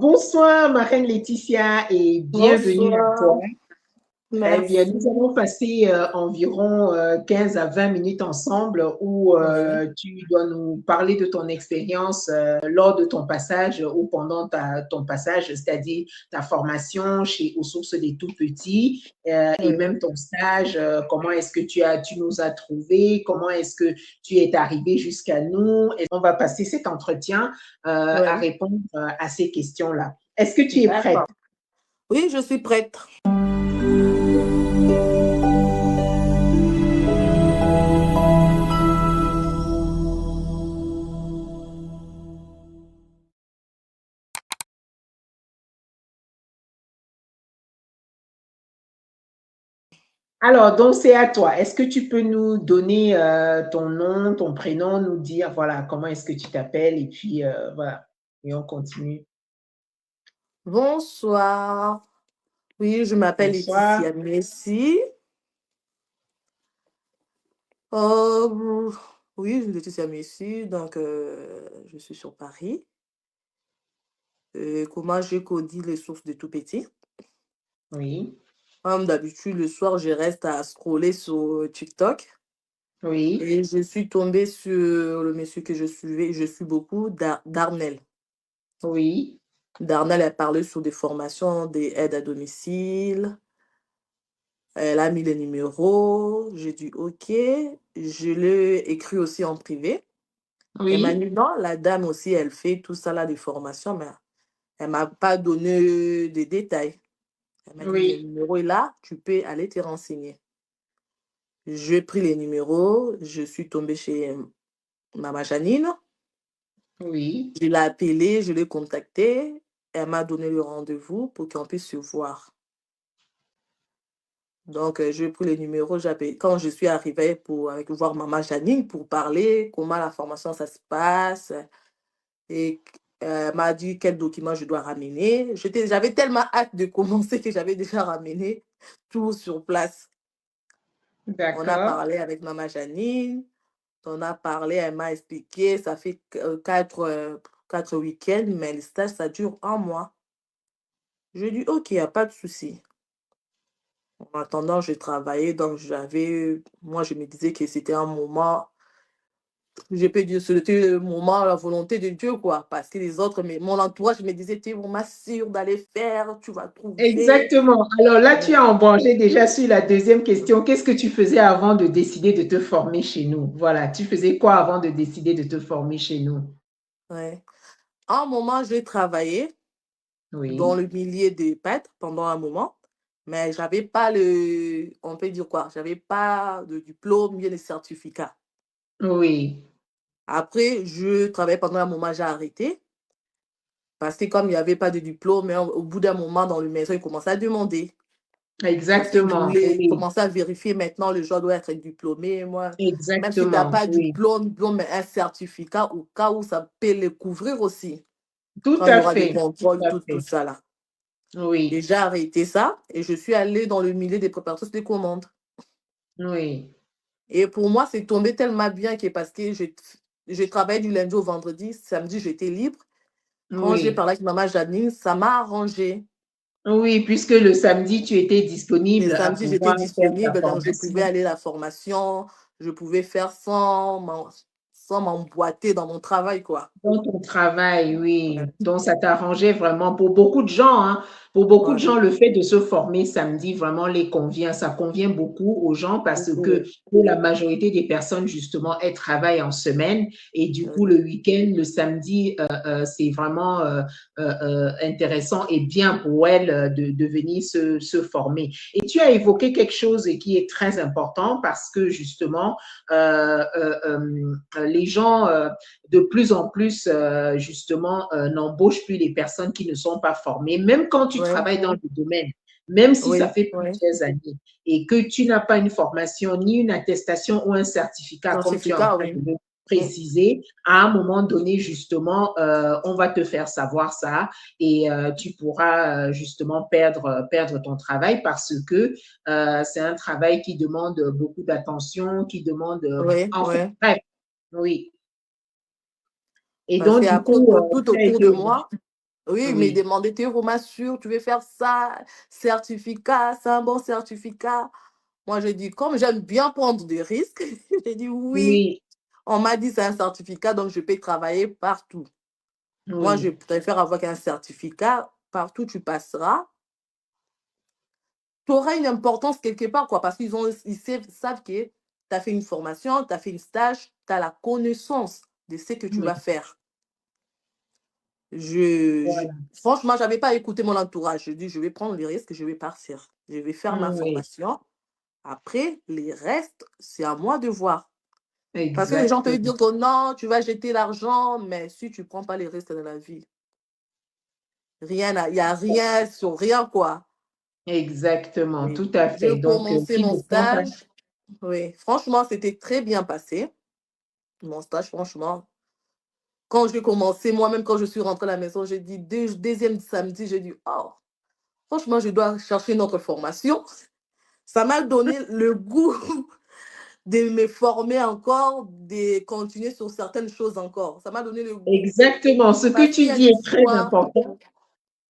Bonsoir, ma reine Laetitia, et bienvenue à toi. Bonsoir, Eh bien, nous merci. allons passer environ 15 à 20 minutes ensemble où Oui, tu dois nous parler de ton expérience lors de ton passage ou pendant ton passage, c'est-à-dire ta formation aux sources des tout-petits et oui, même ton stage. Comment est-ce que tu nous as trouvés? Comment est-ce que tu es arrivé jusqu'à nous? Et on va passer cet entretien à oui, répondre à ces questions-là. Est-ce que tu es prête? d'accord. Oui, je suis prête. Alors, donc c'est à toi. Est-ce que tu peux nous donner ton nom, ton prénom, nous dire, voilà, comment est-ce que tu t'appelles et puis voilà, et on continue. Bonsoir. Oui, je m'appelle Bonsoir. Laetitia Messi. Euh, oui, je suis Laetitia Messi, donc je suis sur Paris. Comment j'ai connu les sources de tout petit? Oui, Comme d'habitude, le soir, je reste à scroller sur TikTok oui, et je suis tombée sur le monsieur que je suivais, je suis beaucoup, Darnel. oui, Darnel a parlé sur des formations, des aides à domicile. Elle a mis les numéros. J'ai dit OK. Je l'ai écrit aussi en privé. Elle m'a oui, dit non, la dame aussi, elle fait tout ça là, des formations, mais elle m'a pas donné des détails. Elle m'a dit le oui, numéro est là, tu peux aller te renseigner. J'ai pris les numéros, je suis tombée chez Maman Janine. oui. Je l'ai appelée, je l'ai contactée. Elle m'a donné le rendez-vous pour qu'on puisse se voir. Donc, j'ai pris les numéros, j'ai appelé. Quand je suis arrivée pour avec voir maman Janine pour parler, comment la formation ça se passe, et elle m'a dit quels documents je dois ramener. J'avais tellement hâte de commencer que j'avais déjà ramené tout sur place. On a D'accord, parlé avec maman Janine, on a parlé, elle m'a expliqué, ça fait quatre week-ends, mais le stage, ça dure un mois. Je dis, OK, il n'y a pas de souci. En attendant, j'ai travaillé, donc moi, je me disais que c'était un moment, je peux dire, c'était le moment, la volonté de Dieu, quoi. Parce que les autres, mais mon entourage me disait, tu es vraiment sûr d'aller faire, tu vas trouver. exactement. Alors là, tu Ouais. as embrangé déjà sur la deuxième question. Qu'est-ce que tu faisais avant de décider de te former chez nous? Voilà, tu faisais quoi avant de décider de te former chez nous? Ouais. À un moment, j'ai travaillé dans Oui, le milieu des pâtes pendant un moment, mais j'avais pas on peut dire quoi, j'avais pas de diplôme, ni de certificat. oui, Après, je travaillais pendant un moment, j'ai arrêté. Parce que comme il n'y avait pas de diplôme, mais au bout d'un moment, dans le maison, ils commençaient à demander. Parce qu'ils exactement. voulaient Oui, commencer à vérifier maintenant, le joueur doit être diplômé. Moi, même si tu n'as exactement. pas de Oui. diplôme, mais un certificat, au cas où ça peut le couvrir aussi, Tout quand il y à aura des fait, tout contrôles, à tout fait. ça là. Et Oui, j'ai arrêté ça et je suis allée dans le milieu des préparatrices de commandes. oui, Et pour moi, c'est tombé tellement bien que parce que j'ai travaillé du lundi au vendredi, samedi, j'étais libre. Quand j'ai oui. parlé avec maman Janine, ça m'a arrangé. Oui, puisque le samedi, tu étais Le disponible à samedi, j'étais pouvoir faire ta disponible, donc je pouvais formation. aller à la formation, je pouvais faire sans m'emboîter dans mon travail, quoi. Dans ton travail, oui. Ouais, Donc, ça t'arrangeait vraiment. Pour beaucoup de gens, hein, pour beaucoup de ouais, gens, le fait de se former samedi vraiment les convient. Ça convient beaucoup aux gens parce que beaucoup, pour la majorité des personnes, justement, elles travaillent en semaine et du coup, ouais, le week-end, le samedi, c'est vraiment intéressant et bien pour elles de venir se former. Et tu as évoqué quelque chose qui est très important parce que justement, les gens de plus en plus, justement, n'embauchent plus les personnes qui ne sont pas formées, même quand tu ouais, travailles dans le domaine, même si ça oui, fait oui, plusieurs années et que tu n'as pas une formation, ni une attestation ou un certificat, comme tu es en certificat, train oui. de le Mm, préciser, à un moment donné, justement, on va te faire savoir ça et tu pourras justement perdre ton travail parce que c'est un travail qui demande beaucoup d'attention, qui demande, oui, enfin, oui. bref, oui. Et Parce donc, qu'à du cause, coup, tout tu as autour été de obligé. moi, Oui, il me Oui, demandait, tu es vraiment sûr, tu veux faire ça, certificat, c'est un bon certificat. Moi, j'ai dit, comme j'aime bien prendre des risques, j'ai dit oui. oui, On m'a dit, c'est un certificat, donc je peux travailler partout. Moi, je oui, préfère avoir un certificat. Partout, tu passeras. Tu auras une importance quelque part, quoi, parce savent que tu as fait une formation, tu as fait un stage, tu as la connaissance de ce que tu oui, vas faire. Je voilà. franchement, j'avais pas écouté mon entourage. Je dis: «Je vais prendre le risque, je vais partir. Je vais faire ma Oui, formation. Après, les restes, c'est à moi de voir». Parce que les gens peuvent exactement. dire que non, tu vas jeter l'argent, mais si tu prends pas les risques de la vie, il y a rien sur rien, quoi. Exactement, Oui. tout à J'ai fait. Donc, commencé qui mon ne prend pas. stage. Oui, franchement, c'était très bien passé. Mon stage, franchement, quand j'ai commencé, moi-même, quand je suis rentrée à la maison, j'ai dit, deuxième samedi, j'ai dit, oh, franchement, je dois chercher une autre formation. Ça m'a donné le goût de me former encore, de continuer sur certaines choses encore. Ça m'a donné le goût. Exactement. Ce que Parce qu'il y tu a dis des est très fois, important.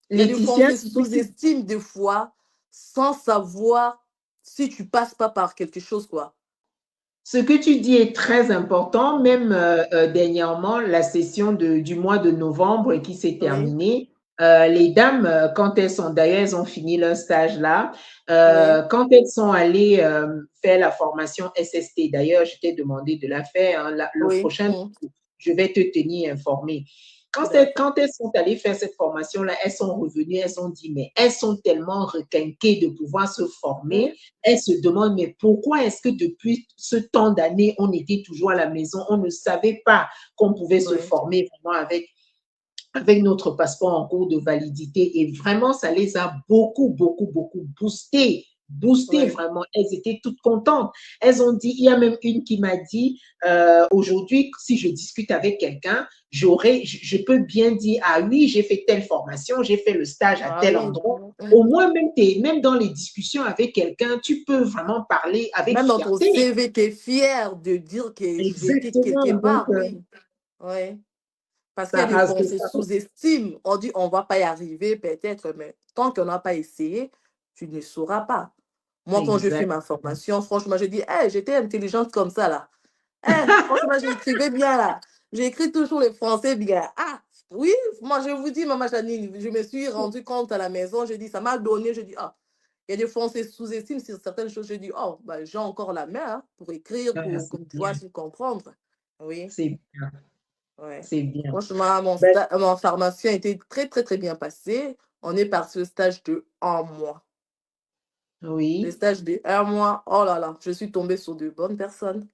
il y a des fois, on Laetitia, se sous-estime des fois sans savoir si tu passes pas par quelque chose, quoi. ce que tu dis est très important. Même dernièrement, la session du mois de novembre qui s'est Oui, terminée, les dames, quand elles sont d'ailleurs, elles ont fini leur stage là, oui, quand elles sont allées faire la formation SST, d'ailleurs, je t'ai demandé de la faire, hein, le oui, prochain, je vais te tenir informé. d'accord. Quand elles sont allées faire cette formation-là, elles sont revenues, elles ont dit, mais elles sont tellement requinquées de pouvoir se former. Oui, Elle se demande, mais pourquoi est-ce que depuis ce temps d'années, on était toujours à la maison, on ne savait pas qu'on pouvait se oui, former vraiment avec notre passeport en cours de validité. Et vraiment, ça les a beaucoup boosté. Boosté oui. vraiment, elles étaient toutes contentes. Elles ont dit, il y a même une qui m'a dit, aujourd'hui, si je discute avec quelqu'un, je peux bien dire, ah oui, j'ai fait telle formation, j'ai fait le stage à Ah tel oui. endroit. Mm. Au moins, même dans les discussions avec quelqu'un, tu peux vraiment parler avec Même dans ton fierté. CV, tu es fier de dire que j'ai été quelque Exactement. Donc, part, oui. Oui. Parce qu'il y a ça des rase fois, on de se ça. sous-estime. On dit, on ne va pas y arriver, peut-être, mais tant qu'on n'a pas essayé, tu ne sauras pas. Moi, quand j'ai fait Exact. ma formation, franchement, j'ai dit, hey, j'étais intelligente comme ça, là. Hey, franchement, j'écrivais bien, là. J'écris toujours le français bien. Ah, oui, moi, je vous dis, Maman Janine, je me suis rendu compte à la maison, je dis, ça m'a donné, je dis, ah, il y a des fois, on se sous-estime sur certaines choses. Je dis, oh, bah, j'ai encore la main hein, pour écrire, Ah, pour c'est pouvoir bien. se comprendre. Oui. C'est bien. Ouais. C'est bien. Franchement, Ben, mon formation a été très, très, très bien passé. On est parti au stage de un mois. Le oui. stage de un mois, oh là là, je suis tombée sur de bonnes personnes.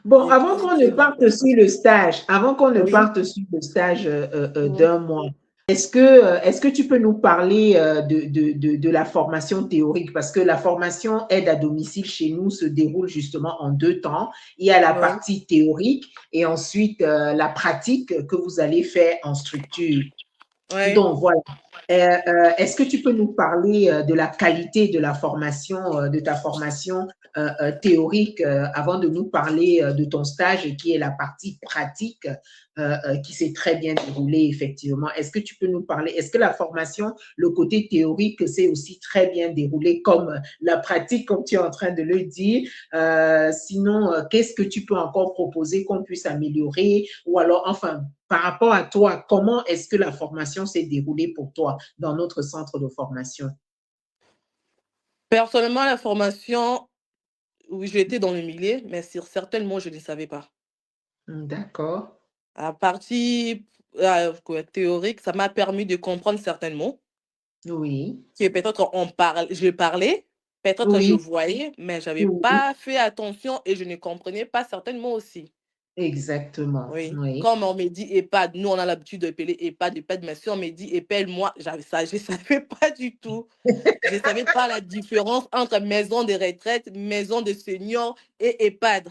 Bon, C'est avant très, qu'on ne très bien parte passé. sur le stage, avant qu'on ne Oui. parte sur le stage Mhm. d'un mois, est-ce que tu peux nous parler de la formation théorique? Parce que la formation aide à domicile chez nous se déroule justement en deux temps. Il y a la Oui. partie théorique et ensuite la pratique que vous allez faire en structure. Oui. Donc, voilà. Est-ce que tu peux nous parler de la qualité de la formation, de ta formation théorique, avant de nous parler de ton stage qui est la partie pratique qui s'est très bien déroulée, effectivement. Est-ce que tu peux nous parler, est-ce que la formation, le côté théorique, s'est aussi très bien déroulé comme la pratique, comme tu es en train de le dire? Sinon, qu'est-ce que tu peux encore proposer qu'on puisse améliorer? Ou alors, enfin, par rapport à toi, comment est-ce que la formation s'est déroulée pour toi dans notre centre de formation? Personnellement, la formation, oui, j'étais dans le milieu, mais sur certains mots, je ne savais pas. D'accord. À partie quoi, théorique, ça m'a permis de comprendre certains mots Oui. que peut-être je parlais, peut-être je Oui. voyais, mais je n'avais Oui. pas fait attention et je ne comprenais pas certains mots aussi. Exactement. Oui. Oui. Comme on me dit EHPAD, nous on a l'habitude d'appeler EHPAD, EHPAD, mais si on me dit épelle, moi, je ne savais pas du tout. Je ne savais pas la différence entre maison de retraite, maison de seniors et EHPAD.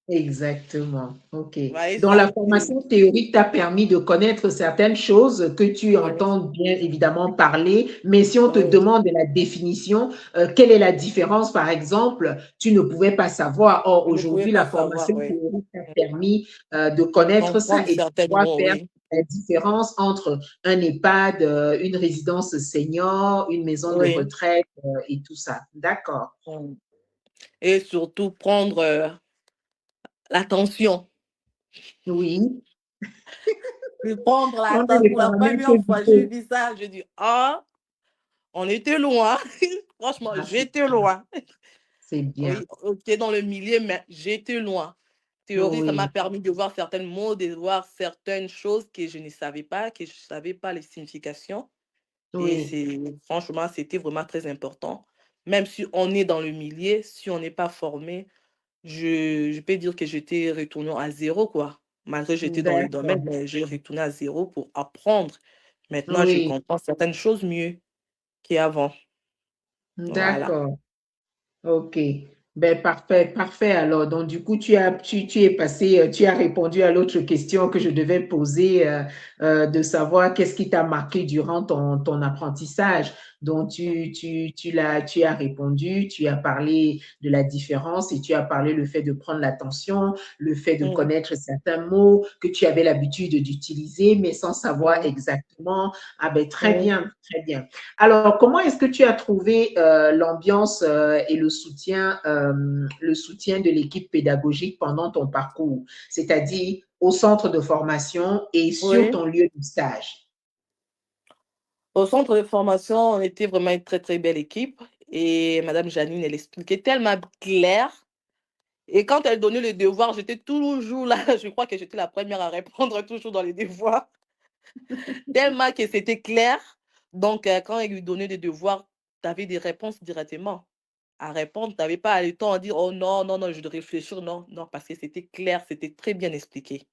Exactement. OK. Vous voyez Donc, la ça? formation théorique t'a permis de connaître certaines choses que tu Oui, entends bien évidemment parler, mais si on te oui. demande la définition, quelle est la différence, par exemple, tu ne pouvais pas savoir. Or, Je ne pouvais aujourd'hui, pas la savoir, formation oui. théorique t'a permis de De connaître ça comprendre et de certains pouvoir mots, faire oui. la différence entre un EHPAD, une résidence senior, une maison de Oui. retraite et tout ça. D'accord. Mm. Et surtout prendre l'attention. Oui. Prendre On est l'attention. les Pour la paramètres première fois, j'ai vitaux. vu ça, je dis, ah, on était loin. Franchement, Ah, j'étais loin. c'est bien. Oui, ok, dans le milieu, mais j'étais loin. Théorie, ça m'a Oui, permis de voir certains mots, de voir certaines choses que je ne savais pas, que je ne savais pas les significations. Et oui, franchement, c'était vraiment très important. Même si on est dans le milieu, si on n'est pas formé, je peux dire que j'étais retourné à zéro, quoi. Malgré que j'étais dans le d'accord. domaine, mais j'ai retourné à zéro pour apprendre. Maintenant, je Oui, comprends certaines choses mieux qu'avant. Voilà. d'accord. Ok, ben parfait, parfait. Alors, donc du coup, tu es passé, tu as répondu à l'autre question que je devais poser, de savoir qu'est-ce qui t'a marqué durant ton apprentissage. Donc, tu as répondu, tu as parlé de la différence et tu as parlé le fait de prendre l'attention, le fait de Mm, connaître certains mots que tu avais l'habitude d'utiliser, mais sans savoir mm, exactement. Ah ben, très mm. bien, très bien. Alors, comment est-ce que tu as trouvé l'ambiance et le soutien de l'équipe pédagogique pendant ton parcours, c'est-à-dire au centre de formation et sur Oui. ton lieu de stage? Au centre de formation, on était vraiment une très, très belle équipe et madame Janine, elle expliquait tellement clair et quand elle donnait le devoir, j'étais toujours là. Je crois que j'étais la première à répondre toujours dans les devoirs, tellement que c'était clair. Donc, quand elle lui donnait des devoirs, tu avais des réponses directement à répondre. Tu n'avais pas le temps à dire: «Oh non, non, non, je dois réfléchir». Non, non, parce que c'était clair, c'était très bien expliqué.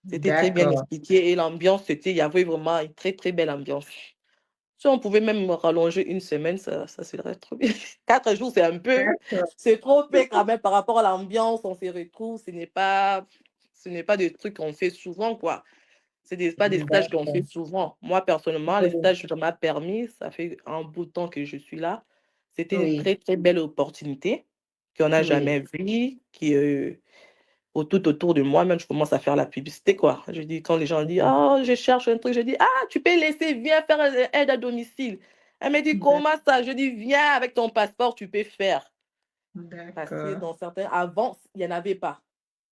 C'était très bien D'accord. expliqué et l'ambiance, il y avait vraiment une très, très belle ambiance. Si on pouvait même rallonger une semaine, ça serait trop bien. 4 jours, D'accord. c'est trop peu quand même par rapport à l'ambiance, on se retrouve, ce n'est pas des trucs qu'on fait souvent, quoi. Pas des stages qu'on D'accord. fait souvent. Moi, personnellement, les Oui. stages, ça m'a permis, ça fait un bout de temps que je suis là. C'était une Oui. très, très belle opportunité qu'on n'a Oui. jamais vue, tout autour de moi, même je commence à faire la publicité, quoi. Je dis, quand les gens disent: «Oh, je cherche un truc», je dis: «Ah, tu peux laisser, viens faire, aide à domicile». Elle me dit: D'ac- «Comment ça?» Je dis: «Viens avec ton passeport, tu peux faire». Parce que D'accord. dans certains avant, il y en avait pas.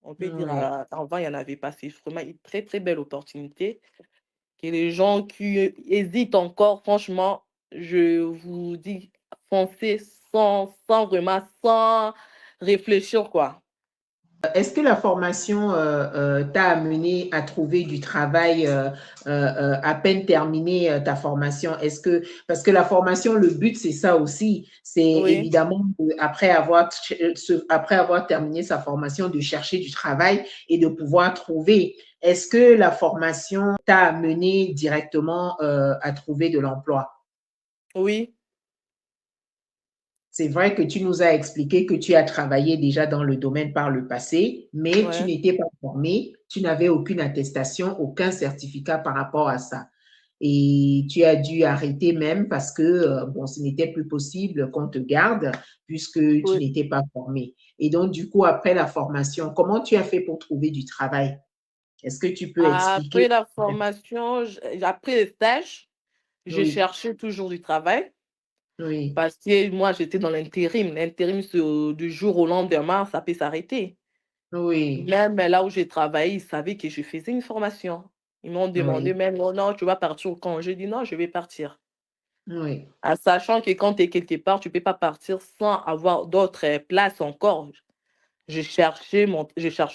On peut dire, Oui. avant, il y en avait pas. C'est vraiment une très, très belle opportunité que les gens qui hésitent encore, franchement, je vous dis, foncez sans réfléchir, quoi. Est-ce que la formation t'a amené à trouver du travail à peine terminé ta formation? Parce que la formation, le but, c'est ça aussi, c'est Oui. évidemment, après avoir terminé sa formation, de chercher du travail et de pouvoir trouver. Est-ce que la formation t'a amené directement à trouver de l'emploi? Oui. C'est vrai que tu nous as expliqué que tu as travaillé déjà dans le domaine par le passé, mais tu Ouais. n'étais pas formé, tu n'avais aucune attestation, aucun certificat par rapport à ça. Et tu as dû arrêter même parce que, bon, ce n'était plus possible qu'on te garde puisque tu Oui. n'étais pas formé. Et donc, du coup, après la formation, comment tu as fait pour trouver du travail? Est-ce que tu peux Après expliquer? la formation, après le stage, j'ai Oui, cherché toujours du travail oui, parce que moi, j'étais dans l'intérim. L'intérim, du jour au lendemain, ça peut s'arrêter. oui, Même là où j'ai travaillé, ils savaient que je faisais une formation. Ils m'ont demandé oui, même: «Oh non, tu vas partir quand?» J'ai dit: «Non, je vais partir». oui, Sachant que quand tu es quelque part, tu ne peux pas partir sans avoir d'autres places encore. J'ai cherché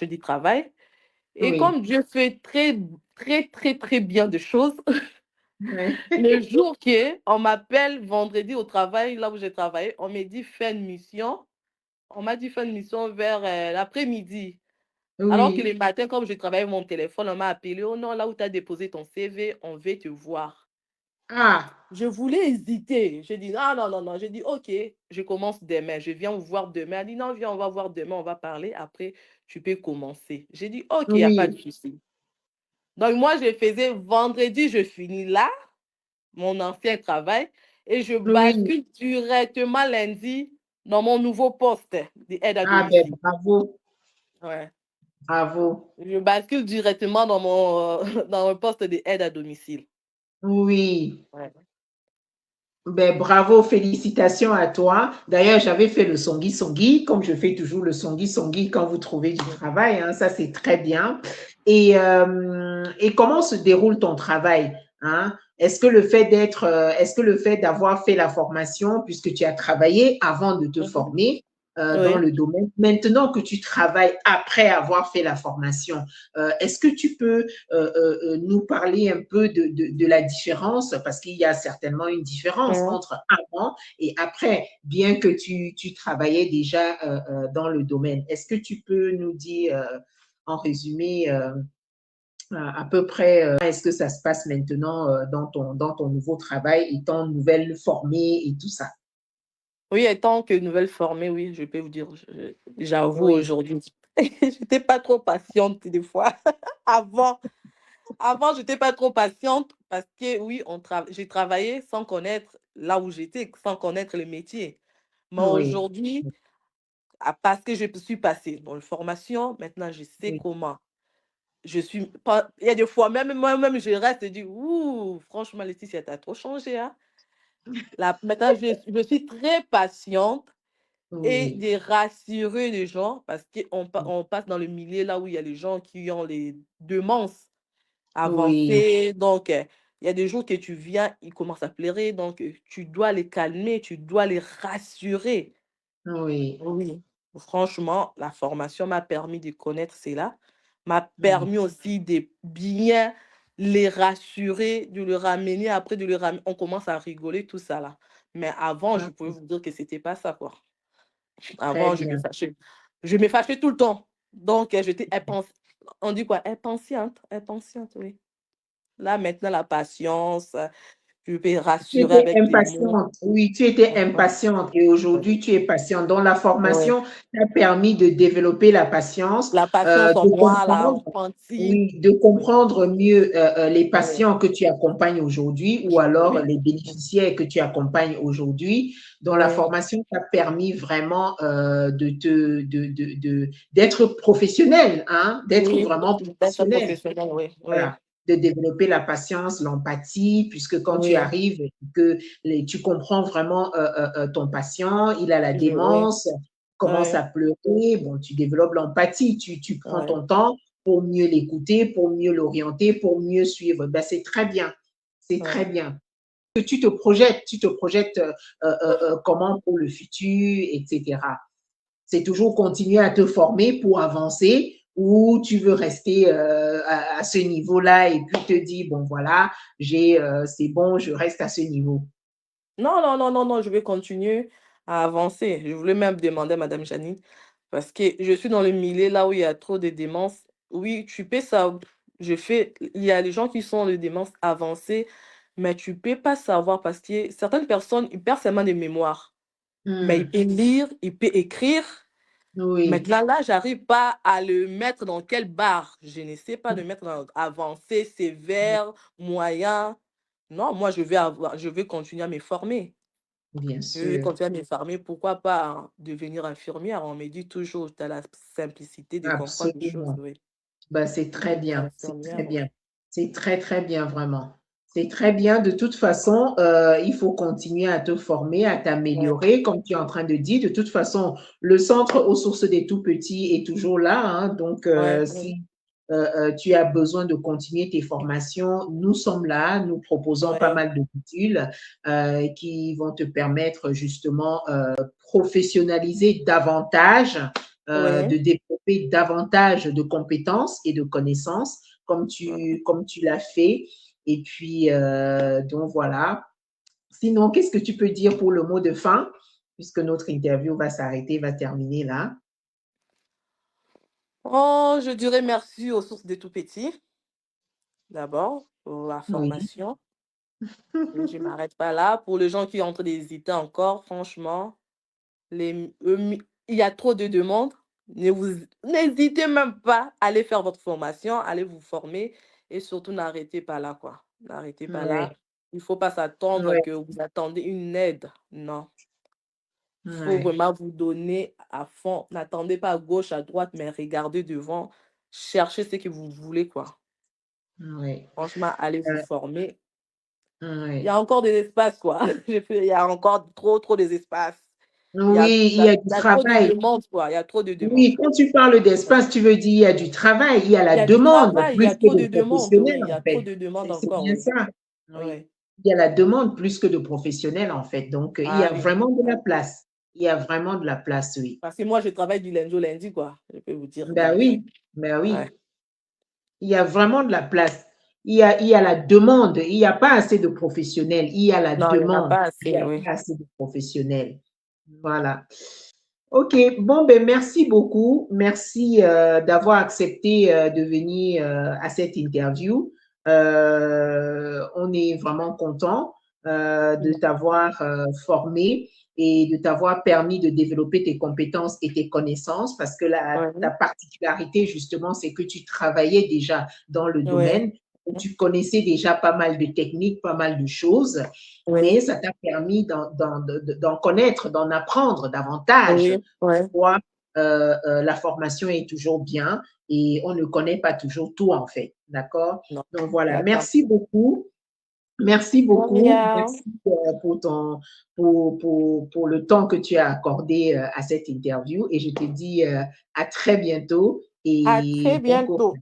du travail et oui, comme Dieu fait très, très, très, très bien de choses, oui. le jour qu'on m'appelle vendredi au travail, là où j'ai travaillé, on m'a dit: «Fais une mission». On m'a dit: «Fais une mission vers, l'après-midi». Alors que le Oui. matin, comme je travaillais mon téléphone, on m'a appelé: «Oh non, là où tu as déposé ton CV, on veut te voir». Ah, Je voulais hésiter. J'ai dit: «Ah non, non, non». J'ai dit: «OK, je commence demain. Je viens vous voir demain». Elle dit: «Non, viens, on va voir demain, on va parler. Après, tu peux commencer». J'ai dit: «OK, il y a pas de oui, souci». Donc moi, je faisais vendredi, je finis là, mon ancien travail et je oui. bascule directement lundi dans mon nouveau poste d'aide à Ah ben domicile. bravo, Ouais. Bravo. Je bascule directement dans dans mon poste d'aide à domicile. Oui. Ouais. Ben, bravo, félicitations à toi. D'ailleurs, j'avais fait le Songi Songi, comme je fais toujours le Songi Songi quand vous trouvez du travail, hein, ça c'est très bien. Et comment se déroule ton travail, hein? Est-ce que le fait d'avoir fait la formation, puisque tu as travaillé avant de te Mhm. former dans Oui. le domaine, maintenant que tu travailles après avoir fait la formation, est-ce que tu peux nous parler un peu de la différence, parce qu'il y a certainement une différence Mhm. entre avant et après, bien que tu travaillais déjà dans le domaine. Est-ce que tu peux nous dire en résumé à peu près est-ce que ça se passe maintenant dans ton nouveau travail, étant nouvelle formée et tout ça? Oui, étant que nouvelle formée, oui, je peux vous dire, j'avoue Oui, aujourd'hui, j'étais pas trop patiente des fois. Avant, j'étais pas trop patiente parce que oui, j'ai travaillé sans connaître là où j'étais, sans connaître le métier. Mais oui, aujourd'hui, parce que je suis passée dans une formation, maintenant je sais oui, comment. Je suis pas, il y a des fois, même moi-même, je reste et dis, ouh, franchement, Laetitia, t'as trop changé, hein. Là, maintenant, je suis très patiente et oui, de rassurer les gens parce on passe dans le milieu là où il y a les gens qui ont les demances oui, avancées. Donc, il y a des jours que tu viens, ils commencent à pleurer. Donc, tu dois les calmer, tu dois les rassurer. oui, Oui, franchement, la formation m'a permis de connaître cela, m'a oui, permis aussi de bien les rassurer, de le ramener, après de le ramener. On commence à rigoler, tout ça là. Mais avant, je pouvais oui. vous dire que c'était pas ça, quoi. Très Avant, je me bien. fâchais. Je me fâchais tout le temps. Donc, j'étais on dit quoi? Impatiente, impatiente, oui. Là, maintenant, la patience, je peux Tu rassurer étais avec des mots. impatiente, oui, tu étais Mhm. impatiente et Oui, aujourd'hui tu es patiente. Donc la oui. formation t'a permis de développer la patience, La patience en de moi, la comprendre, empathie. oui, de Oui, comprendre mieux les oui, patients que tu accompagnes aujourd'hui ou alors oui, les bénéficiaires que tu accompagnes aujourd'hui. Donc la oui, formation t'a permis vraiment d'être professionnel, hein, d'être oui, vraiment d'être professionnel. professionnel, oui, oui, Voilà, de développer la patience, l'empathie, puisque quand tu oui, arrives et que tu comprends vraiment ton patient, il a la oui, démence, commence oui, à pleurer, bon, tu développes l'empathie, tu prends oui, ton temps pour mieux l'écouter, pour mieux l'orienter, pour mieux suivre. Ben, c'est très bien, c'est très oui. bien. Que tu te projettes comment pour le futur, etc. C'est toujours continuer à te former pour avancer ou tu veux rester à ce niveau-là et puis te dire, bon voilà, c'est bon, je reste à ce niveau. Non, non, non, non, non, je vais continuer à avancer. Je voulais même demander à Madame Janine, parce que je suis dans le milieu là où il y a trop de démence. Oui, tu peux ça. Il y a des gens qui sont de démence avancée, mais tu peux pas savoir parce que certaines personnes, ils perdent seulement de mémoire. Mais il Hmm. peut lire, il peut écrire. Oui, Maintenant, là, j'arrive pas à le mettre dans quelle barre. Je ne sais pas le mettre dans avancé, sévère, moyen. Non, moi, je vais continuer à me former. bien Je vais sûr, continuer à me former. Pourquoi pas hein, devenir infirmière? On me dit toujours, tu as la simplicité de comprendre les choses. absolument. Oui. Ben, c'est très Devenir bien, c'est très infirmière, bien. oui. C'est très, très bien, vraiment. C'est très bien. De toute façon, il faut continuer à te former, à Ouais, t'améliorer, comme tu es en train de dire. De toute façon, le centre aux sources des tout-petits est toujours là, hein. Donc, ouais, oui, si tu as besoin de continuer tes formations, nous sommes là. Nous proposons pas ouais, mal de modules qui vont te permettre justement professionnaliser davantage de oui, développer davantage de compétences et de connaissances ouais. comme tu l'as fait. Et puis, donc voilà. Sinon, qu'est-ce que tu peux dire pour le mot de fin, puisque notre interview va s'arrêter, va terminer là? Oh, je dirais merci aux sources des tout petits, d'abord, pour la Oui. formation. Et je ne m'arrête pas là. Pour les gens qui ont en train d'hésiter encore, franchement, il y a trop de demandes. N'hésitez même pas à aller faire votre formation, allez vous former et surtout n'arrêtez pas là, quoi. N'arrêtez pas là. Oui. Il ne faut pas s'attendre Oui. que vous attendez une aide. Non. Il faut Oui. vraiment vous donner à fond. N'attendez pas à gauche, à droite, mais regardez devant. cherchez ce que vous voulez, quoi. Oui. Franchement, allez vous Euh, former. Il y oui. a encore des espaces, quoi. Il y a encore trop des espaces. Oui, il y a du Il y a trop de travail. demandes, quoi. Il y a trop de demandes. Oui, quand tu parles Ouais. d'espace, tu veux dire il y a du travail, il y a Il la y a du demande travail, il y plus a que trop de de demandes, oui. professionnels, Il y en a trop fait. de demandes C'est encore, bien oui. ça. Oui. Ouais. Il y a la demande plus que de professionnels, en fait. Donc, il y Ah a oui. vraiment de la place. Il y a vraiment de la place, oui. Parce que moi, je travaille du lundi au lundi, quoi. Je peux vous dire Ben que, oui, ben ouais. oui. Il y a vraiment de la place. Il y a la demande. Il n'y a pas assez de professionnels. Il y a la Non, il y en a demande. pas Il n'y assez, a oui. pas assez de professionnels. Voilà. OK. Bon, ben merci beaucoup. Merci d'avoir accepté de venir à cette interview. On est vraiment content de t'avoir formé et de t'avoir permis de développer tes compétences et tes connaissances parce que ta Ouais. particularité, justement, c'est que tu travaillais déjà dans le Ouais. domaine. Tu connaissais déjà pas mal de techniques, pas mal de choses, mais Oui. ça t'a permis d'en connaître, d'en apprendre davantage. Oui. Ouais. Pourquoi la formation est toujours bien et on ne connaît pas toujours tout en fait. D'accord? Non. Donc voilà, D'accord. merci beaucoup. Merci De beaucoup. rien. Merci pour le temps que tu as accordé à cette interview et je te dis à très bientôt À très et bon courage. bientôt.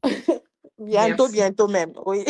Merci. Bientôt même, oui.